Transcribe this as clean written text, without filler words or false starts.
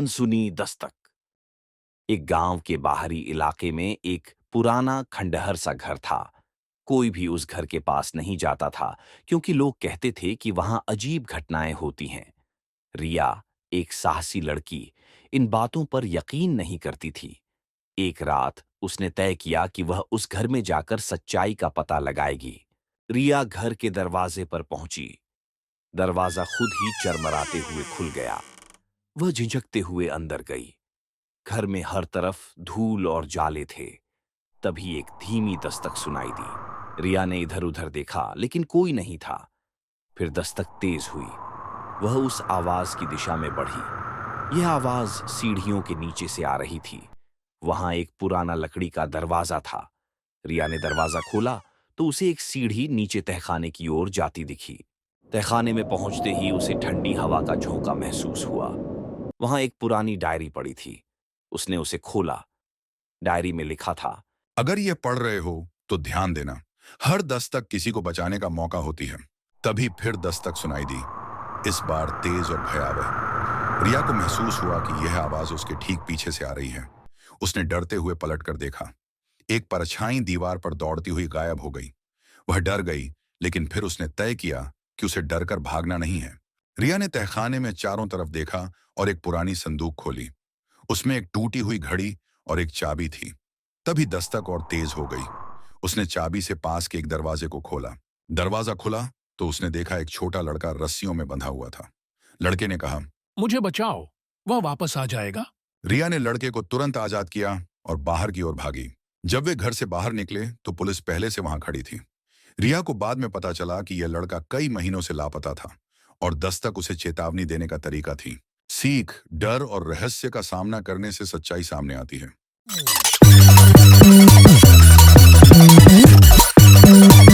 अनसुनी दस्तक। एक गांव के बाहरी इलाके में एक पुराना खंडहर सा घर था। कोई भी उस घर के पास नहीं जाता था, क्योंकि लोग कहते थे कि वहां अजीब घटनाएं होती हैं। रिया, एक साहसी लड़की, इन बातों पर यकीन नहीं करती थी। एक रात उसने तय किया कि वह उस घर में जाकर सच्चाई का पता लगाएगी। रिया घर के दरवाजे पर पहुंची। दरवाजा खुद ही चरमराते हुए खुल गया। वह झिझकते हुए अंदर गई। घर में हर तरफ धूल और जाले थे। तभी एक धीमी दस्तक सुनाई दी। रिया ने इधर-उधर देखा, लेकिन कोई नहीं था। फिर दस्तक तेज हुई। वह उस आवाज की दिशा में बढ़ी। यह आवाज सीढ़ियों के नीचे से आ रही थी। वहां एक पुराना लकड़ी का दरवाजा था। रिया ने दरवाजा खोला तो उसे एक सीढ़ी नीचे तहखाने की ओर जाती दिखी। तहखाने में पहुंचते ही उसे ठंडी हवा का झोंका महसूस हुआ। वहां एक पुरानी डायरी पड़ी थी। उसने उसे खोला। डायरी में लिखा था, अगर ये पढ़ रहे हो तो ध्यान देना, हर दस्तक किसी को बचाने का मौका होती है। तभी फिर दस्तक सुनाई दी, इस बार तेज और भयावह। रिया को महसूस हुआ कि यह आवाज उसके ठीक पीछे से आ रही है। उसने डरते हुए पलटकर देखा। एक परछाई दीवार पर दौड़ती हुई गायब हो गई। वह डर गई, लेकिन फिर उसने तय किया कि उसे डरकर भागना नहीं है। रिया ने तहखाने में चारों तरफ देखा और एक पुरानी संदूक खोली। उसमें एक टूटी हुई घड़ी और एक चाबी थी। तभी दस्तक और तेज हो गई। उसने चाबी से पास के एक दरवाजे को खोला। दरवाजा खुला तो उसने देखा एक छोटा लड़का रस्सियों में बंधा हुआ था। लड़के ने कहा, मुझे बचाओ, वह वापस आ जाएगा। रिया ने लड़के को तुरंत आजाद किया और बाहर की ओर भागी। जब वे घर से बाहर निकले तो पुलिस पहले से वहां खड़ी थी। रिया को बाद में पता चला कि यह लड़का कई महीनों से लापता था और दस्तक उसे चेतावनी देने का तरीका थी। सीख, डर और रहस्य का सामना करने से सच्चाई सामने आती है।